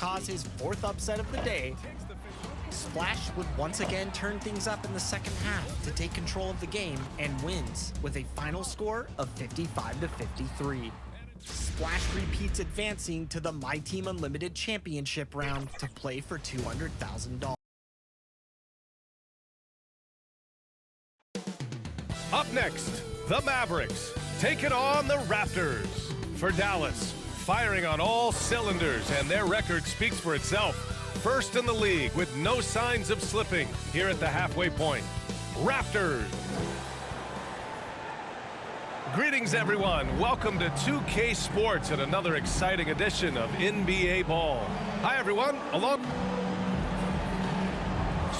cause his 4th upset of the day, Splash would once again turn things up in the second half to take control of the game and wins with a final score of 55-53. Splash repeats advancing to the My Team Unlimited Championship round to play for $200,000. Up next, the Mavericks taking on the Raptors. For Dallas, firing on all cylinders, and their record speaks for itself. First in the league with no signs of slipping here at the halfway point. Raptors. Greetings, everyone. Welcome to 2K Sports and another exciting edition of NBA Ball. Hi, everyone.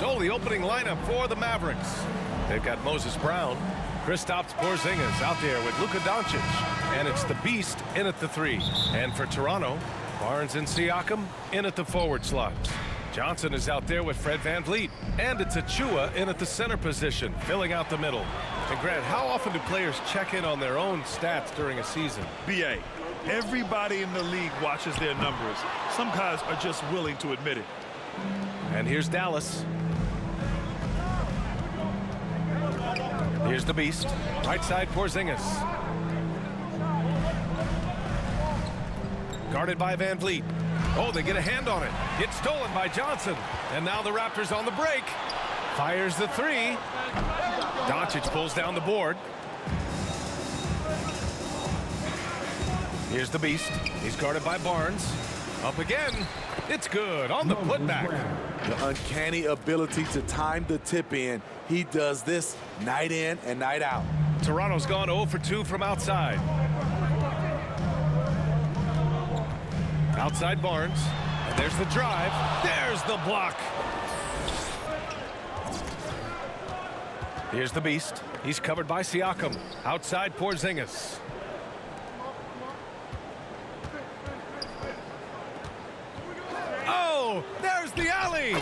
So the opening lineup for the Mavericks. They've got Moses Brown, Kristaps Porzingis out there with Luka Doncic, and it's the Beast in at the 3. And for Toronto, Barnes and Siakam in at the forward slots. Johnson is out there with Fred VanVleet, and it's Achua in at the center position, filling out the middle. And Grant, how often do players check in on their own stats during a season? BA, everybody in the league watches their numbers. Some guys are just willing to admit it. And here's Dallas. Here's the Beast. Right side, Porzingis. Guarded by VanVleet. Oh, they get a hand on it. It's stolen by Johnson. And now the Raptors on the break. Fires the 3. Doncic pulls down the board. Here's the Beast. He's guarded by Barnes. Up again. It's good on the putback. The uncanny ability to time the tip in. He does this night in and night out. Toronto's gone 0 for 2 from outside. Outside Barnes. And there's the drive. There's the block. Here's the Beast. He's covered by Siakam. Outside Porzingis. Oh, there's the alley.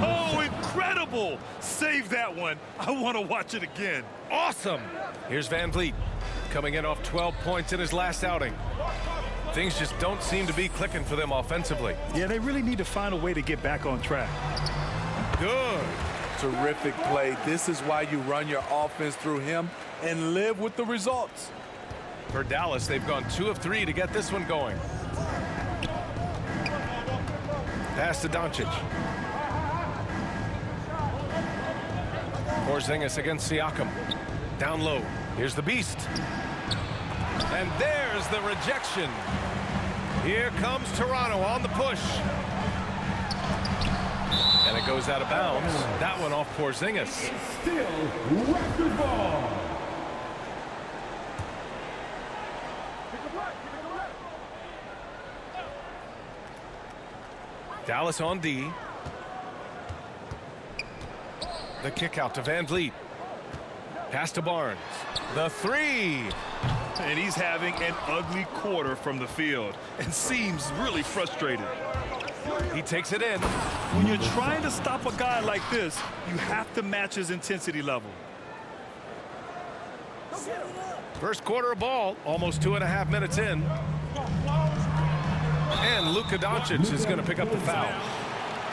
Oh, incredible. Save that one. I want to watch it again. Awesome. Here's VanVleet coming in off 12 points in his last outing. Things just don't seem to be clicking for them offensively. Yeah, they really need to find a way to get back on track. Good. Terrific play. This is why you run your offense through him and live with the results. For Dallas, they've gone 2 of 3 to get this one going. Pass to Doncic. Porzingis against Siakam. Down low. Here's the Beast. And there's the rejection. Here comes Toronto on the push. And it goes out of bounds. That one off Porzingis. Still Raptors ball. Dallas on D. The kick out to VanVleet. Pass to Barnes. The 3. And he's having an ugly quarter from the field and seems really frustrated. He takes it in. When you're trying to stop a guy like this, you have to match his intensity level. First quarter of ball, almost 2.5 minutes in. And Luka Doncic is going to pick up the foul.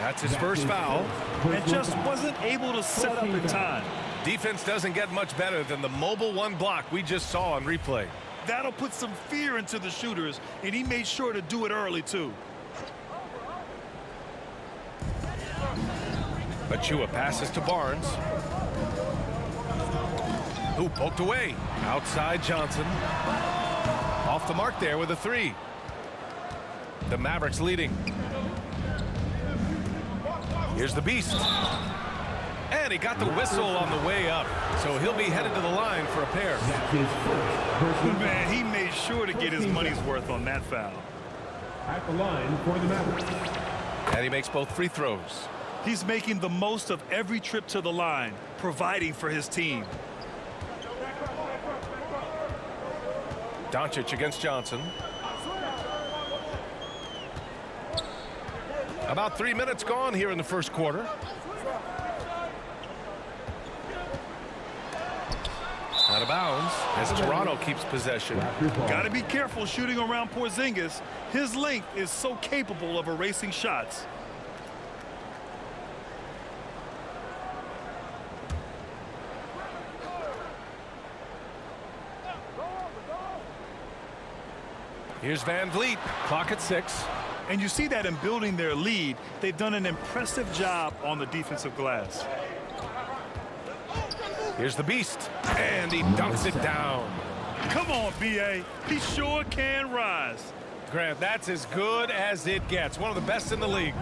That's his first foul. And just wasn't able to set up in time. Defense doesn't get much better than the mobile 1 block we just saw on replay. That'll put some fear into the shooters, and he made sure to do it early, too. Achua passes to Barnes. Who poked away. Outside Johnson. Off the mark there with a 3. The Mavericks leading. Here's the Beast. And he got the whistle on the way up. So he'll be headed to the line for a pair. Man, he made sure to get his money's worth on that foul. At the line for the Mavericks. And he makes both free throws. He's making the most of every trip to the line, providing for his team. Doncic against Johnson. About 3 minutes gone here in the first quarter. Out of bounds as Toronto keeps possession. Got to be careful shooting around Porzingis. His length is so capable of erasing shots. Here's Van Vliet, clock at 6. And you see that in building their lead, they've done an impressive job on the defensive glass. Here's the Beast, and he dunks it down. Come on, B.A. He sure can rise. Grant, that's as good as it gets. One of the best in the league.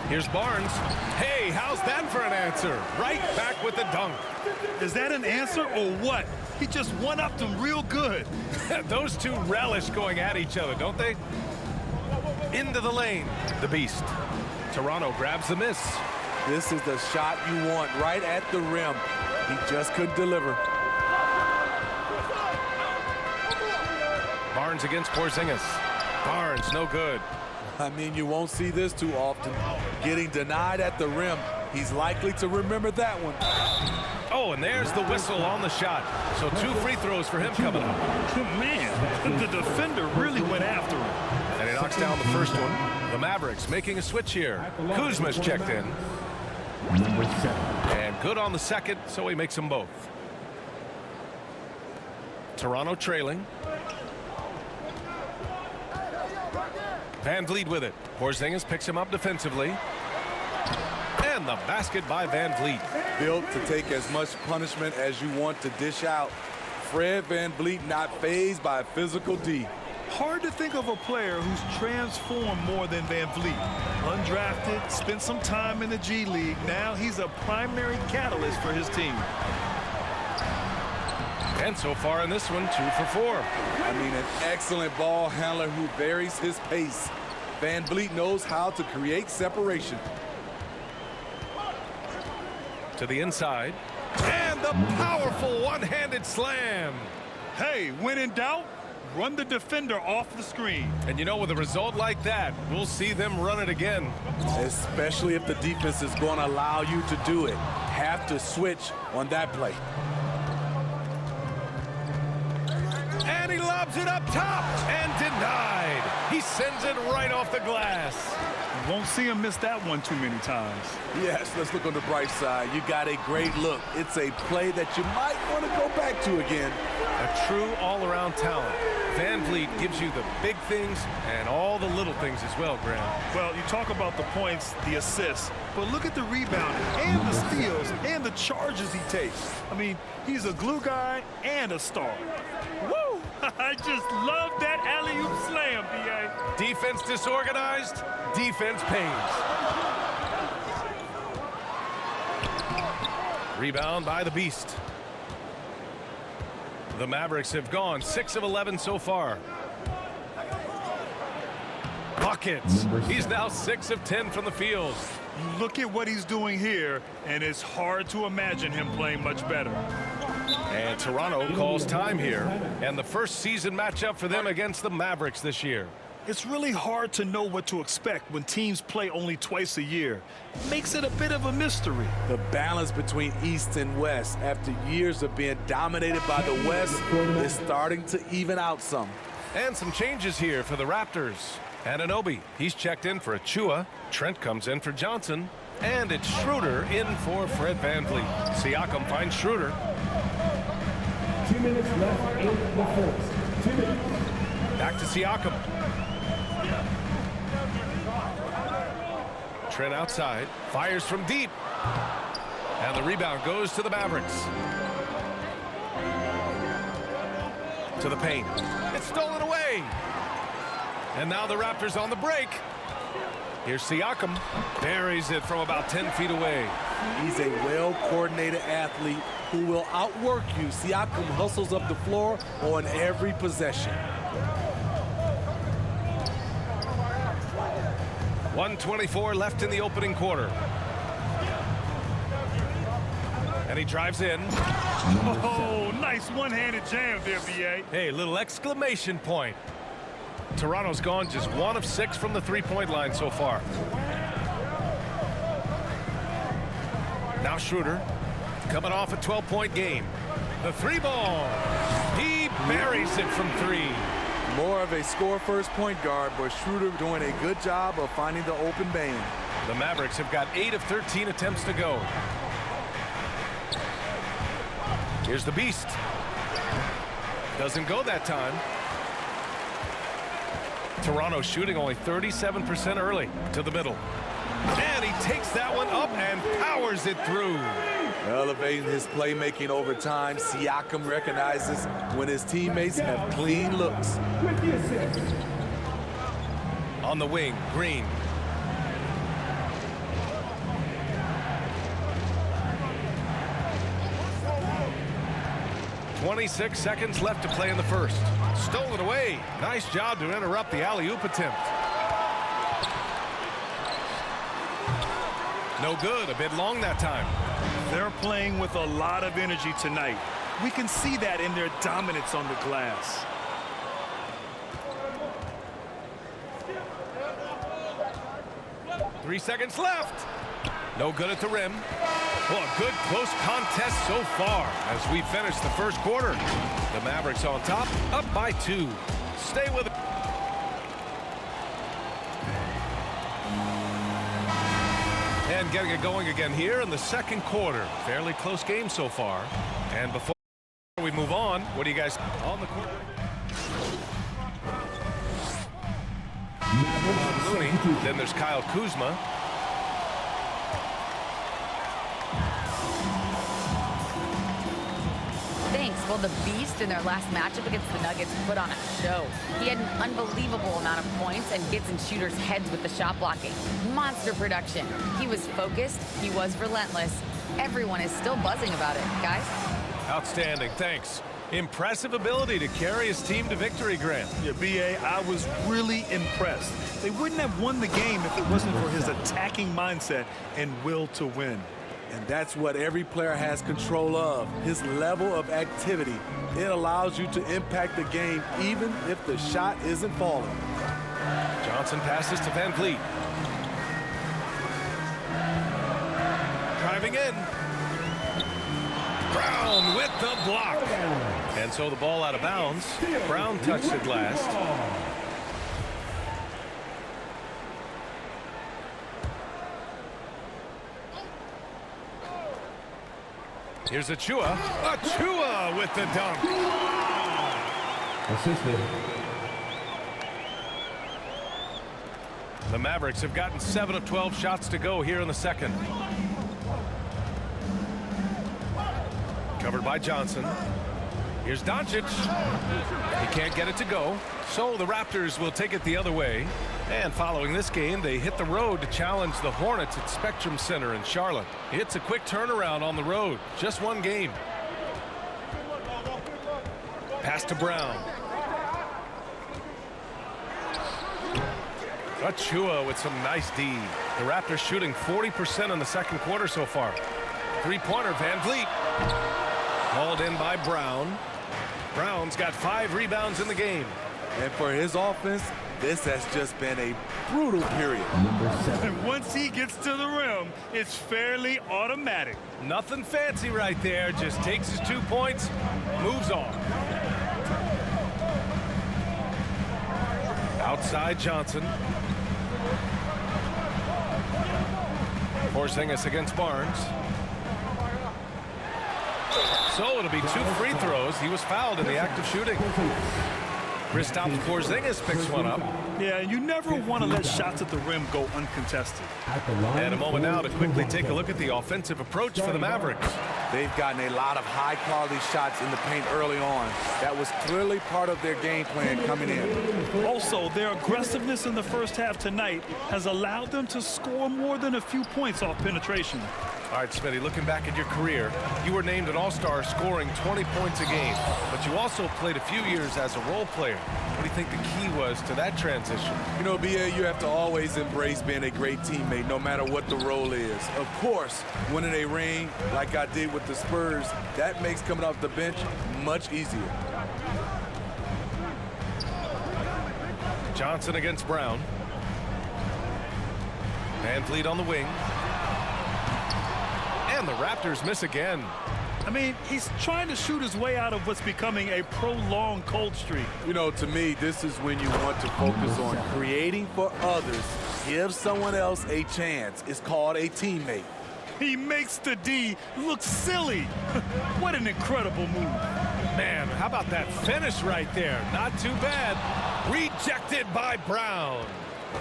Here's Barnes. Hey, how's that for an answer? Right back with the dunk. Is that an answer or what? He just one-upped him real good. Those two relish going at each other, don't they? Into the lane, the Beast. Toronto grabs the miss. This is the shot you want, right at the rim. He just couldn't deliver. Barnes against Porzingis. Barnes, no good. I mean, you won't see this too often. Getting denied at the rim. He's likely to remember that one. Oh, and there's the whistle on the shot. So 2 free throws for him coming up. Man, the defender really went after him. And he knocks down the first one. The Mavericks making a switch here. Kuzma's checked in. Number 7. And good on the second, so he makes them both. Toronto trailing. Van Vliet with it. Porzingis picks him up defensively. And the basket by Van Vliet. Built to take as much punishment as you want to dish out. Fred Van Vliet not fazed by physical D. Hard to think of a player who's transformed more than Van Vliet. Undrafted, spent some time in the G League. Now he's a primary catalyst for his team. And so far in this one, 2 for 4. I mean, an excellent ball handler who varies his pace. Van Vliet knows how to create separation. To the inside. And the powerful one-handed slam. Hey, when in doubt, run the defender off the screen. And you know, with a result like that, we'll see them run it again. Especially if the defense is going to allow you to do it. Have to switch on that play. And he lobs it up top and denied. He sends it right off the glass. You won't see him miss that one too many times. Yes, let's look on the bright side. You got a great look. It's a play that you might want to go back to again. A true all-around talent. Van Vliet gives you the big things and all the little things as well, Graham. Well, you talk about the points, the assists, but look at the rebounding and the steals and the charges he takes. I mean, he's a glue guy and a star. Woo! I just love that alley-oop slam, B.A. Defense disorganized, defense pays. Rebound by the Beast. The Mavericks have gone 6 of 11 so far. Buckets. He's now 6 of 10 from the field. You look at what he's doing here, and it's hard to imagine him playing much better. And Toronto calls time here. And the first season matchup for them against the Mavericks this year. It's really hard to know what to expect when teams play only twice a year. Makes it a bit of a mystery. The balance between East and West after years of being dominated by the West is starting to even out some. And some changes here for the Raptors. Anunoby, he's checked in for Achua. Trent comes in for Johnson. And it's Schroeder in for Fred Van Vliet. Siakam finds Schroeder. 2 minutes left in the first. 2 minutes. Back to Siakam. Trent outside. Fires from deep. And the rebound goes to the Mavericks. To the paint. It's stolen away. And now the Raptors on the break. Here's Siakam. Buries it from about 10 feet away. He's a well-coordinated athlete who will outwork you. Siakam hustles up the floor on every possession. 1:24 left in the opening quarter. And he drives in. Oh, nice one-handed jam there, B.A. Hey, little exclamation point. Toronto's gone just 1 of 6 from the three-point line so far. Now Schroeder coming off a 12-point game. The 3 ball. He buries it from 3. More of a score-first point guard, but Schroeder doing a good job of finding the open man. The Mavericks have got 8 of 13 attempts to go. Here's the Beast. Doesn't go that time. Toronto shooting only 37% early to the middle. And he takes that one up and powers it through. Elevating his playmaking over time, Siakam recognizes when his teammates have clean looks. On the wing, Green. "26 seconds left to play in the first. Stolen away. Nice job to interrupt the alley-oop attempt. No good. A bit long that time. They're playing with a lot of energy tonight. We can see that in their dominance on the glass. "3 seconds left. No good at the rim. Well, a good close contest so far as we finish the first quarter. The Mavericks on top, up by 2. Stay with it. And getting it going again here in the second quarter. Fairly close game so far. And before we move on, what do you guys on the court? Looney. Then there's Kyle Kuzma. Thanks. Well, the Beast in their last matchup against the Nuggets put on a show. He had an unbelievable amount of points and gets in shooters' heads with the shot blocking. Monster production. He was focused. He was relentless. Everyone is still buzzing about it, guys. Outstanding. Thanks. Impressive ability to carry his team to victory, Grant. Yeah, B.A., I was really impressed. They wouldn't have won the game if it wasn't for his attacking mindset and will to win. And that's what every player has control of, his level of activity. It allows you to impact the game even if the shot isn't falling. Johnson passes to Van Vliet. Driving in. Brown with the block. And so the ball out of bounds. Brown touched it last. Here's Achua. Achua with the dunk. Assisted. The Mavericks have gotten 7 of 12 shots to go here in the second. Covered by Johnson. Here's Doncic. He can't get it to go. So the Raptors will take it the other way. And following this game, they hit the road to challenge the Hornets at Spectrum Center in Charlotte. It's a quick turnaround on the road. Just one game. Pass to Brown. Achua with some nice D. The Raptors shooting 40% in the second quarter so far. Three-pointer, Van Vliet. Hauled in by Brown. Brown's got 5 rebounds in the game. And for his offense, this has just been a brutal period. And once he gets to the rim, it's fairly automatic. Nothing fancy right there. Just takes his 2 points, moves on. Outside Johnson. Porzingis against Barnes. So it'll be 2 free throws. He was fouled in the act of shooting. Kristaps Porzingis picks one up. Yeah, you never want to let shots at the rim go uncontested. And a moment now to quickly take a look at the offensive approach for the Mavericks. They've gotten a lot of high-quality shots in the paint early on. That was clearly part of their game plan coming in. Also, their aggressiveness in the first half tonight has allowed them to score more than a few points off penetration. All right, Smitty, looking back at your career, you were named an all-star scoring 20 points a game, but you also played a few years as a role player. What do you think the key was to that transition? You know, B.A., you have to always embrace being a great teammate, no matter what the role is. Of course, winning a ring like I did with the Spurs, that makes coming off the bench much easier. Johnson against Brown. Van Vliet on the wing. And the Raptors miss again. I mean, he's trying to shoot his way out of what's becoming a prolonged cold streak. You know, to me, this is when you want to focus on creating for others. Give someone else a chance. It's called a teammate. He makes the D look silly. What an incredible move. Man, how about that finish right there? Not too bad. Rejected by Brown.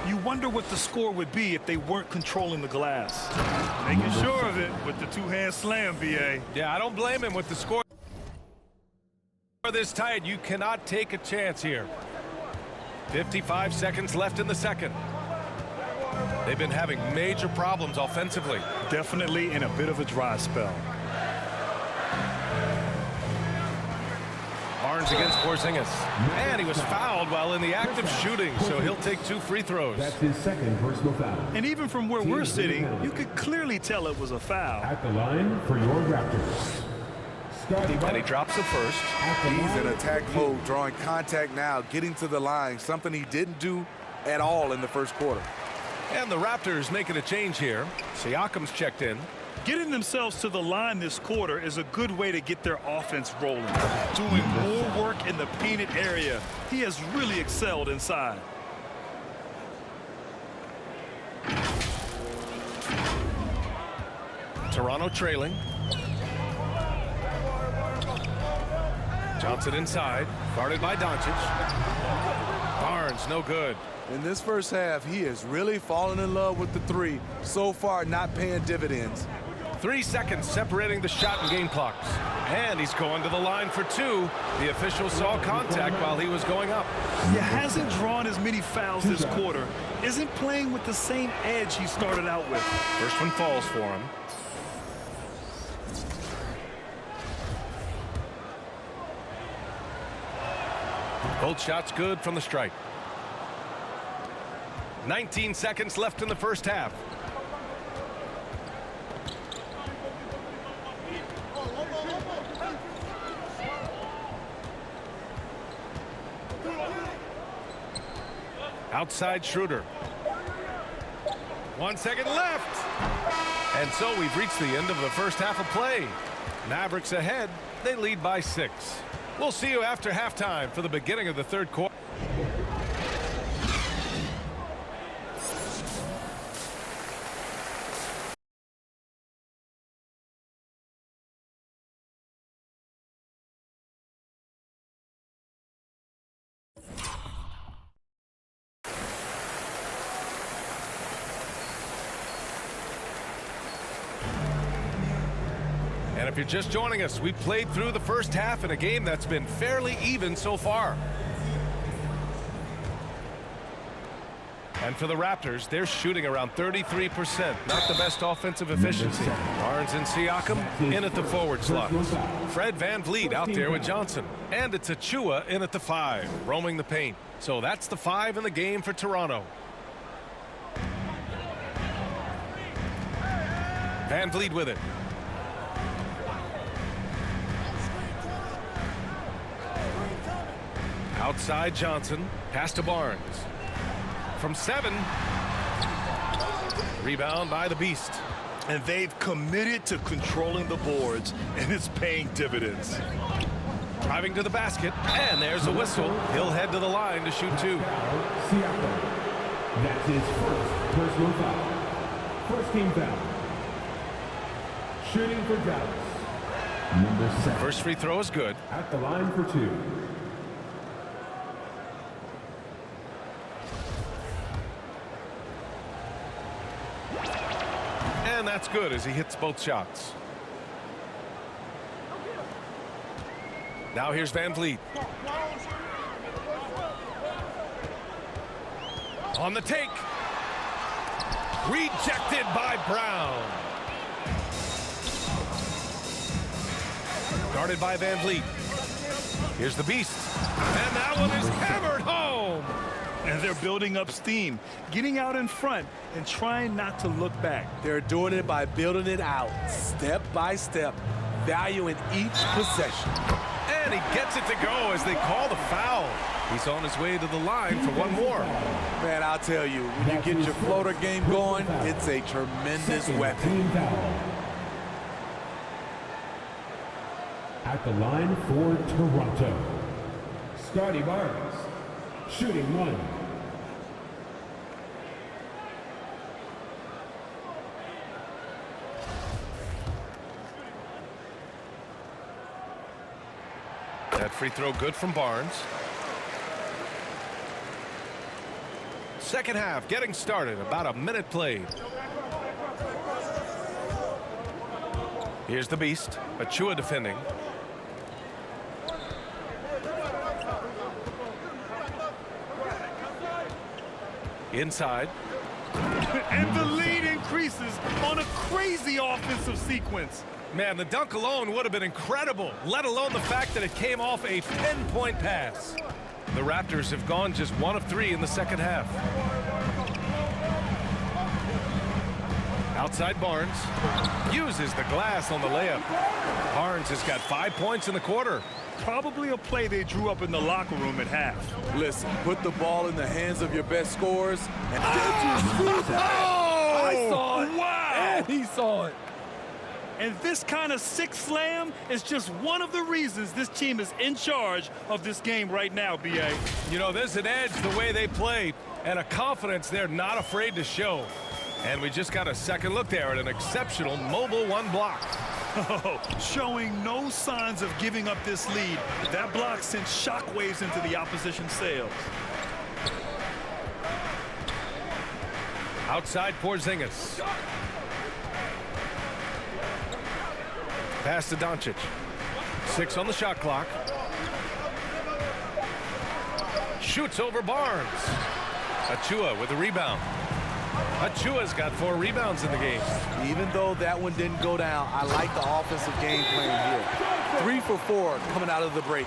You wonder what the score would be if they weren't controlling the glass. Making sure of it with the two-hand slam, B.A. Yeah, I don't blame him with the score this tight. You cannot take a chance here. 55 seconds left in the second. They've been having major problems offensively. Definitely in a bit of a dry spell. Barnes against Porzingis. And he was fouled while in the act of shooting, so he'll take 2 free throws. That's his second personal foul. And even from where we're sitting, you could clearly tell it was a foul. At the line for your Raptors. And he drops the first. He's in attack mode, drawing contact now, getting to the line, something he didn't do at all in the first quarter. And the Raptors making a change here. Siakam's checked in. Getting themselves to the line this quarter is a good way to get their offense rolling. Doing more work in the painted area. He has really excelled inside. Toronto trailing. Johnson inside, guarded by Doncic. Barnes, no good. In this first half, he has really fallen in love with the three. So far, not paying dividends. 3 seconds separating the shot and game clocks. And he's going to the line for 2. The official saw contact while he was going up. He hasn't drawn as many fouls this quarter. Isn't playing with the same edge he started out with. First one falls for him. Both shots good from the stripe. 19 seconds left in the first half. Outside Schroeder. 1 second left. And so we've reached the end of the first half of play. Mavericks ahead. They lead by 6. We'll see you after halftime for the beginning of the third quarter. And if you're just joining us, we played through the first half in a game that's been fairly even so far. And for the Raptors, they're shooting around 33%. Not the best offensive efficiency. Barnes and Siakam in at the forward slots. Fred VanVleet out there with Johnson. And it's Achua in at the 5, roaming the paint. So that's the 5 in the game for Toronto. VanVleet with it. Outside Johnson, pass to Barnes. From 7. Rebound by the Beast. And they've committed to controlling the boards, and it's paying dividends. Driving to the basket, and there's a whistle. He'll head to the line to shoot 2. Siakam. That's his first personal foul. First team foul. Shooting for Dallas. Number 7. First free throw is good. At the line for 2. And that's good as he hits both shots. Now here's VanVleet. On the take. Rejected by Brown. Guarded by VanVleet. Here's the Beast. And that one is hammered home. And they're building up steam, getting out in front and trying not to look back. They're doing it by building it out, step by step, valuing each possession. And he gets it to go as they call the foul. He's on his way to the line for one more. Man, I'll tell you, when you get your floater game going, it's a tremendous weapon. At the line for Toronto, Scotty Barnes, shooting 1. That free throw good from Barnes. Second half getting started, about a minute played. Here's the beast, Achua defending. Inside. And the lead increases on a crazy offensive sequence. Man, the dunk alone would have been incredible, let alone the fact that it came off a pinpoint pass. The Raptors have gone just 1 of 3 in the second half. Outside Barnes uses the glass on the layup. Barnes has got 5 points in the quarter. Probably a play they drew up in the locker room at half. Listen, put the ball in the hands of your best scorers. And Oh! I saw it. Wow! And he saw it. And this kind of sick slam is just one of the reasons this team is in charge of this game right now, B.A. You know, there's an edge the way they play and a confidence they're not afraid to show. And we just got a second look there at an exceptional mobile 1 block. Oh, showing no signs of giving up this lead. That block sent shockwaves into the opposition sails. Outside Porzingis. Pass to Doncic. 6 on the shot clock. Shoots over Barnes. Achua with a rebound. Achua's got 4 rebounds in the game. Even though that one didn't go down, I like the offensive game plan here. 3 for 4 coming out of the break.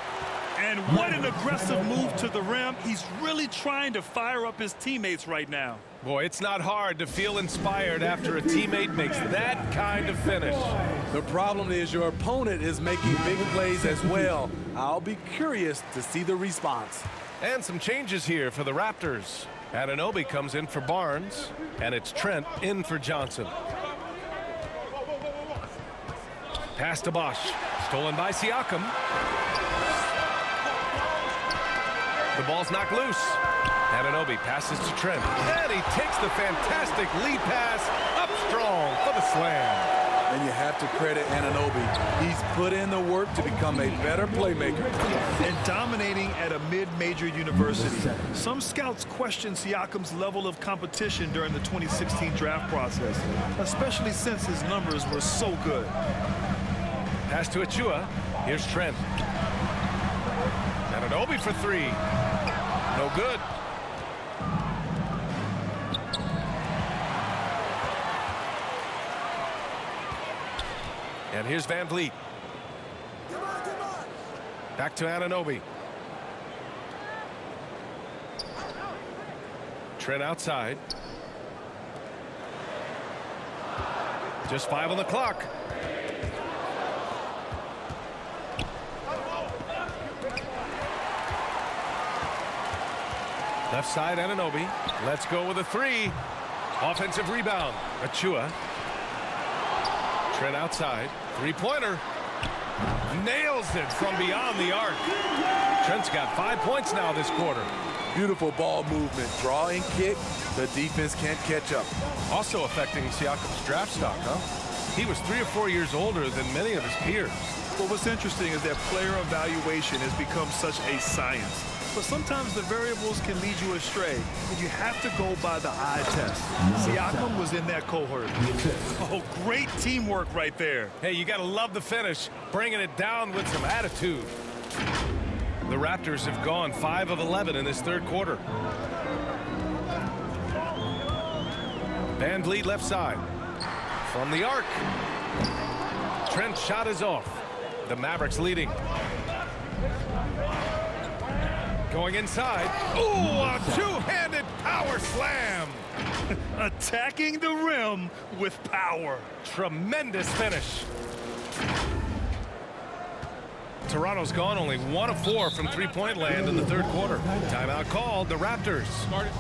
And what an aggressive move to the rim. He's really trying to fire up his teammates right now. Boy, it's not hard to feel inspired after a teammate makes that kind of finish. The problem is your opponent is making big plays as well. I'll be curious to see the response. And some changes here for the Raptors. Anunoby comes in for Barnes, and it's Trent in for Johnson. Pass to Bosch. Stolen by Siakam. The ball's knocked loose. Anunoby passes to Trent. And he takes the fantastic lead pass up strong for the slam. And you have to credit Anunoby. He's put in the work to become a better playmaker. And dominating at a mid-major university. Some scouts question Siakam's level of competition during the 2016 draft process, especially since his numbers were so good. Pass to Achua. Here's Trent. Anunoby for 3. No good. And here's Van Vliet. Back to Anunoby. Trent outside. Just 5 on the clock. Left side, Anunoby. Let's go with a 3. Offensive rebound. Achua. Trent outside. 3-pointer. Nails it from beyond the arc. Trent's got 5 points now this quarter. Beautiful ball movement. Draw and kick. The defense can't catch up. Also affecting Siakam's draft stock, huh? He was 3 or 4 years older than many of his peers. Well, what's interesting is that player evaluation has become such a science. But sometimes the variables can lead you astray, and you have to go by the eye test. Siakam was in that cohort. Oh, great teamwork right there. Hey, you got to love the finish, bringing it down with some attitude. The Raptors have gone 5 of 11 in this third quarter. Van Vliet left side. From the arc. Trent's shot is off. The Mavericks leading. Going inside. Ooh, a two-handed power slam. Attacking the rim with power. Tremendous finish. Toronto's gone only 1 of 4 from three-point land in the third quarter. Timeout called. The Raptors.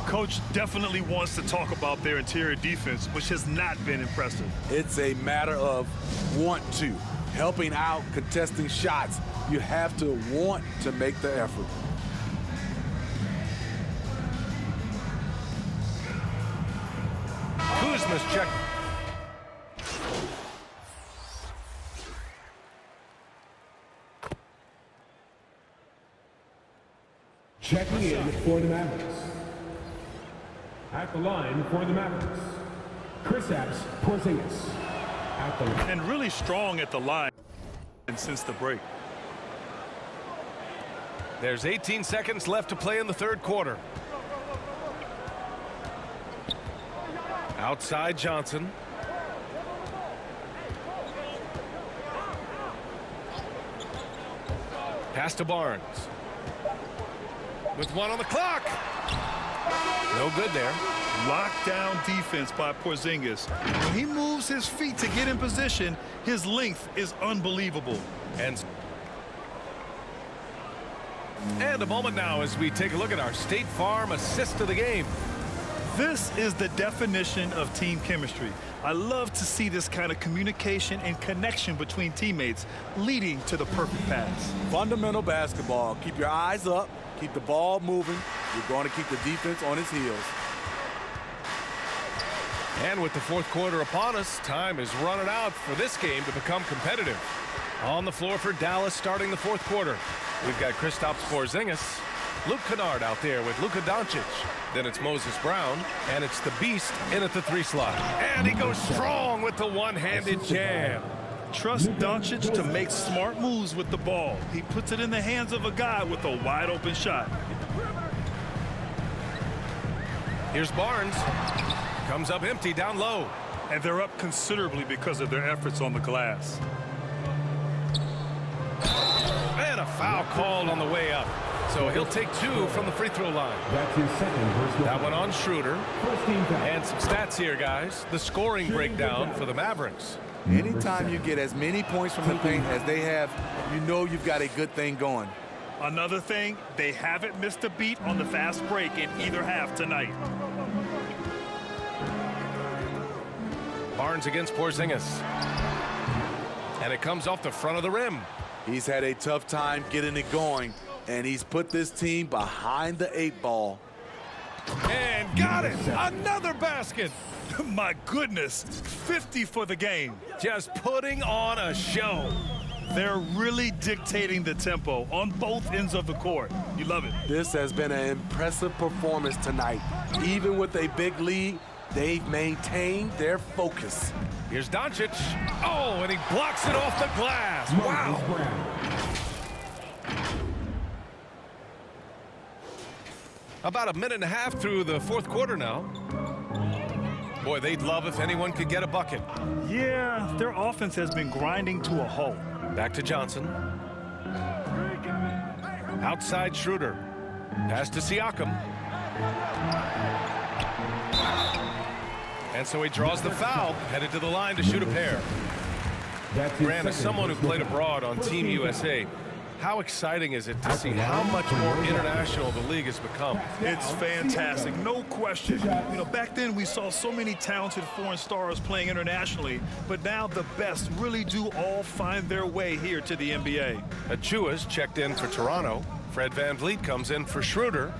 Coach definitely wants to talk about their interior defense, which has not been impressive. It's a matter of want to. helping out, contesting shots. You have to want to make the effort. Kuzma's check. Checking in for the Mavericks. At the line for the Mavericks, Kristaps Porzingis. At the line. And really strong at the line since the break. There's 18 seconds left to play in the third quarter. Outside Johnson. Pass to Barnes. With 1 on the clock. No good there. Lockdown defense by Porzingis. When he moves his feet to get in position, his length is unbelievable. And a moment now as we take a look at our State Farm assist of the game. This is the definition of team chemistry. I love to see this kind of communication and connection between teammates leading to the perfect pass. Fundamental basketball. Keep your eyes up. Keep the ball moving. You're going to keep the defense on its heels. And with the fourth quarter upon us, time is running out for this game to become competitive. On the floor for Dallas starting the fourth quarter. We've got Kristaps Porzingis, Luke Kennard out there with Luka Doncic. Then it's Moses Brown, and it's the Beast in at the 3 slot. And he goes strong with the one-handed jam. Trust Doncic to make smart moves with the ball. He puts it in the hands of a guy with a wide-open shot. Here's Barnes. Comes up empty down low. And they're up considerably because of their efforts on the glass. And a foul called on the way up. So he'll take 2 from the free throw line. That's his second personal. That one on Schroeder. First team foul. And some stats here, guys. The scoring breakdown for the Mavericks. Anytime you get as many points from the paint as they have, you know you've got a good thing going. Another thing, they haven't missed a beat on the fast break in either half tonight. Barnes against Porzingis. And it comes off the front of the rim. He's had a tough time getting it going, and he's put this team behind the 8 ball. And got it! Another basket! My goodness, 50 for the game. Just putting on a show. They're really dictating the tempo on both ends of the court. You love it. This has been an impressive performance tonight. Even with a big lead, they've maintained their focus. Here's Doncic. Oh, and he blocks it off the glass. Wow. About a minute and a half through the fourth quarter now. Boy, they'd love if anyone could get a bucket. Yeah, their offense has been grinding to a halt. Back to Johnson. Outside Schroeder. Pass to Siakam. And so he draws the foul, headed to the line to shoot a pair. Grant, as someone who played abroad on Team USA, how exciting is it to see how much more international the league has become? It's fantastic, no question. You know, back then we saw so many talented foreign stars playing internationally, but now the best really do all find their way here to the NBA. Achua's checked in for Toronto. Fred VanVleet comes in for Schroeder.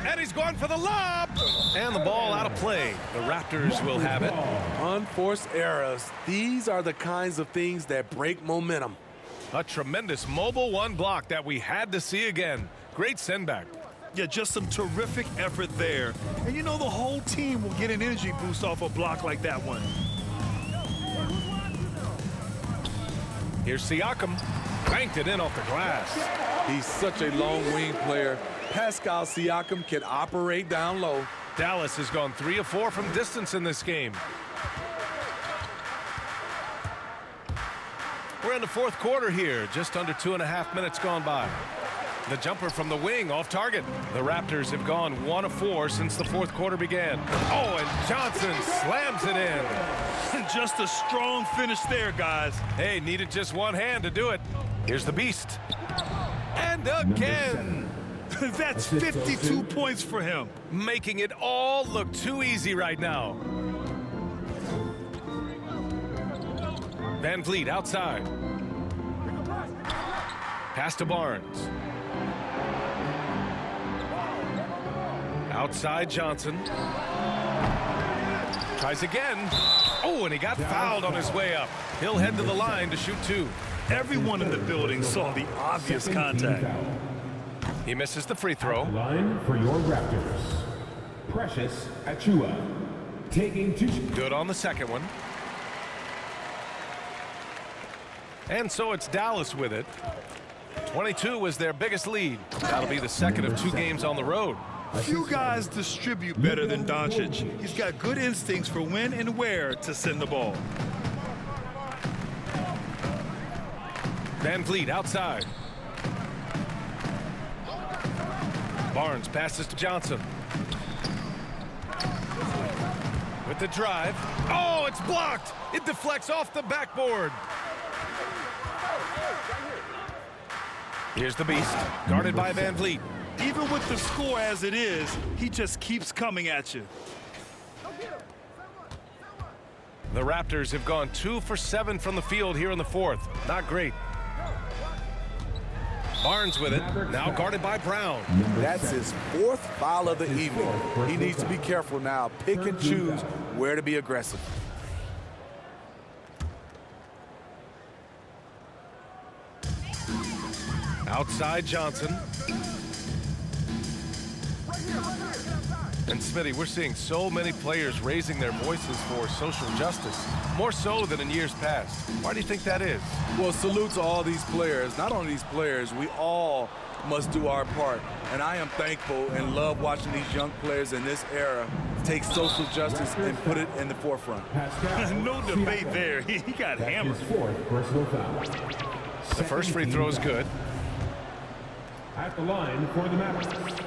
And he's going for the lob. And the ball out of play. The Raptors will have it. Unforced errors. These are the kinds of things that break momentum. A tremendous mobile 1 block that we had to see again. Great send back. Yeah, just some terrific effort there. And you know the whole team will get an energy boost off a block like that one. Here's Siakam. Banked it in off the glass. He's such a long wing player. Pascal Siakam can operate down low. Dallas has gone 3 of 4 from distance in this game. We're in the fourth quarter here, just under 2.5 minutes gone by. The jumper from the wing off target. The Raptors have gone 1 of 4 since the fourth quarter began. Oh, and Johnson slams it in. Just a strong finish there, guys. Hey, needed just one hand to do it. Here's the Beast. And again. That's 52 points for him. Making it all look too easy right now. Van Vliet outside. Pass to Barnes. Outside Johnson. Tries again. Oh, and he got fouled on his way up. He'll head to the line to shoot 2. Everyone in the building saw the obvious contact. He misses the free throw. Line for your Raptors. Precious Achua. Taking 2. Good on the second one. And so it's Dallas with it. 22 was their biggest lead. That'll be the second of 2 games on the road. Few guys distribute better than Doncic. He's got good instincts for when and where to send the ball. Van Vliet outside. Barnes passes to Johnson. With the drive. Oh, it's blocked. It deflects off the backboard. Here's the beast, guarded by Van Vliet. Even with the score as it is, he just keeps coming at you. The Raptors have gone 2 for 7 from the field here in the 4th. Not great. Barnes with it, now guarded by Brown. That's his 4th foul of the evening. He needs to be careful now. Pick and choose where to be aggressive. Outside Johnson. And Smitty, we're seeing so many players raising their voices for social justice, more so than in years past. Why do you think that is? Well, salute to all these players. Not only these players, we all must do our part. And I am thankful and love watching these young players in this era take social justice and put it in the forefront. No debate there. He got hammered. 4th personal foul. The first free throw is good. At the line for the Mavericks.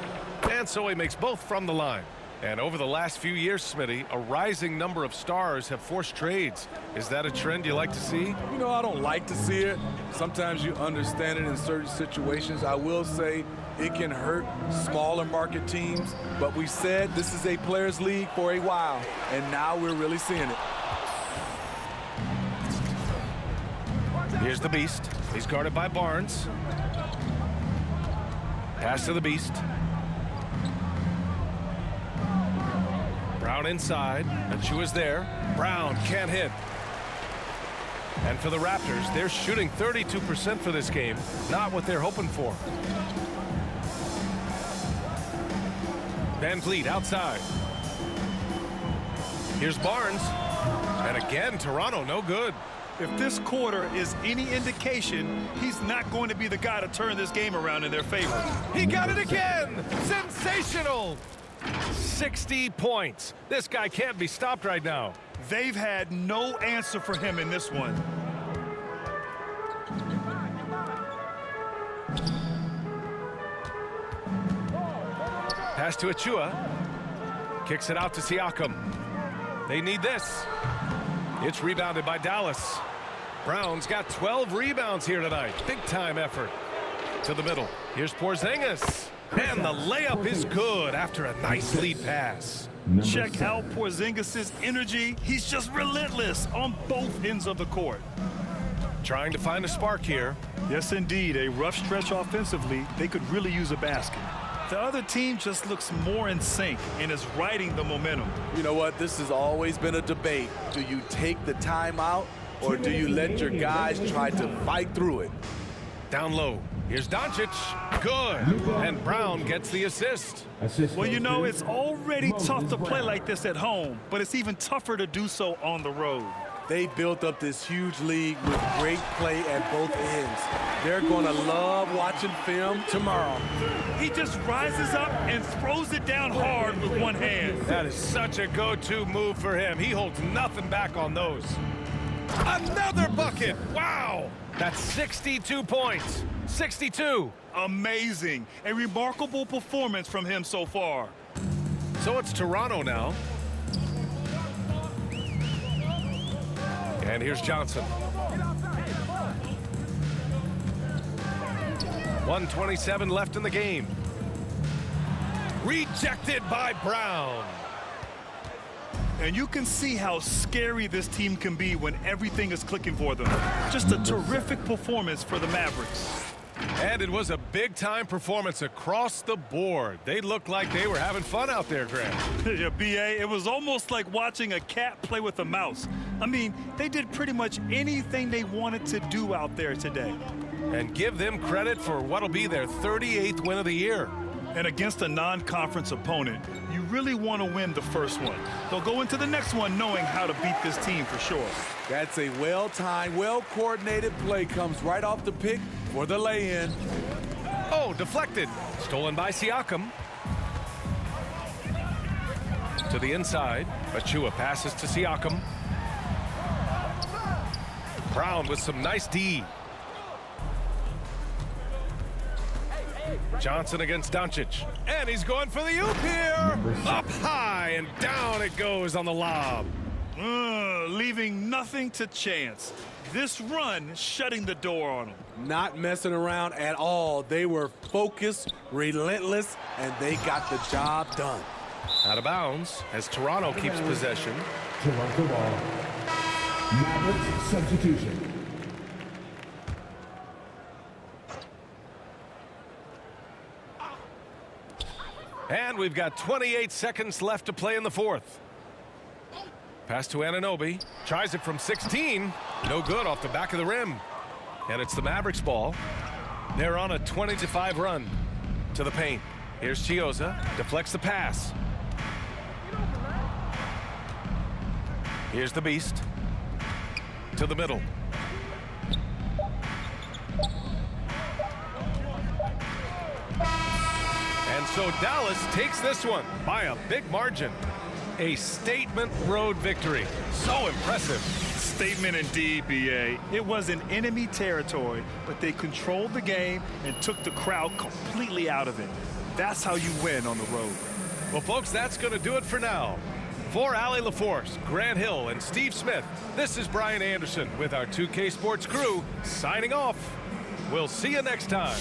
And so he makes both from the line. And over the last few years, Smitty, a rising number of stars have forced trades. Is that a trend you like to see? You know, I don't like to see it. Sometimes you understand it in certain situations. I will say it can hurt smaller market teams, but we said this is a players' league for a while, and now we're really seeing it. Here's the beast. He's guarded by Barnes. Pass to the beast. Brown inside. Achua's there. Brown can't hit. And for the Raptors, they're shooting 32% for this game. Not what they're hoping for. Van Vliet outside. Here's Barnes. And again, Toronto no good. If this quarter is any indication, he's not going to be the guy to turn this game around in their favor. He got it again! Sensational! 60 points. This guy can't be stopped right now. They've had no answer for him in this one. Pass to Achua. Kicks it out to Siakam. They need this. It's rebounded by Dallas. Brown's got 12 rebounds here tonight. Big time effort. To the middle. Here's Porzingis. And the layup is good after a nice lead pass. Check out Porzingis' energy. He's just relentless on both ends of the court. Trying to find a spark here. Yes, indeed. A rough stretch offensively. They could really use a basket. The other team just looks more in sync and is riding the momentum. You know what? This has always been a debate. Do you take the timeout or do you let your guys try to fight through it? Down low. Here's Doncic. Good. And Brown gets the assist. Well, you know, it's already tough to play like this at home, but it's even tougher to do so on the road. They built up this huge league with great play at both ends. They're going to love watching film tomorrow. He just rises up and throws it down hard with one hand. That is such a go-to move for him. He holds nothing back on those. Another bucket. Wow. That's 62 points. 62. Amazing. A remarkable performance from him so far. So it's Toronto now. And here's Johnson. 1:27 left in the game. Rejected by Brown. And you can see how scary this team can be when everything is clicking for them. Just a terrific performance for the Mavericks. And it was a big-time performance across the board. They looked like they were having fun out there, Grant. Yeah, B.A., it was almost like watching a cat play with a mouse. I mean, they did pretty much anything they wanted to do out there today. And give them credit for what'll be their 38th win of the year. And against a non-conference opponent, you really want to win the first one. They'll go into the next one knowing how to beat this team for sure. That's a well-timed, well-coordinated play. Comes right off the pick for the lay-in. Oh, deflected. Stolen by Siakam. To the inside. Achua passes to Siakam. Brown with some nice D. Johnson against Doncic. And he's going for the oop here. Up high and down it goes on the lob. Leaving nothing to chance. This run shutting the door on them. Not messing around at all. They were focused, relentless, and they got the job done. Out of bounds as Toronto keeps possession. Toronto ball. Mavericks substitution. And we've got 28 seconds left to play in the fourth. Pass to Anunoby. Tries it from 16. No good off the back of the rim. And it's the Mavericks ball. They're on a 20-5 run to the paint. Here's Chioza. Deflects the pass. Here's the Beast. To the middle. And so Dallas takes this one by a big margin. A statement road victory. So impressive. Statement indeed, B.A. It was in enemy territory, but they controlled the game and took the crowd completely out of it. That's how you win on the road. Well, folks, that's going to do it for now. For Allie LaForce, Grant Hill, and Steve Smith, this is Brian Anderson with our 2K Sports crew signing off. We'll see you next time.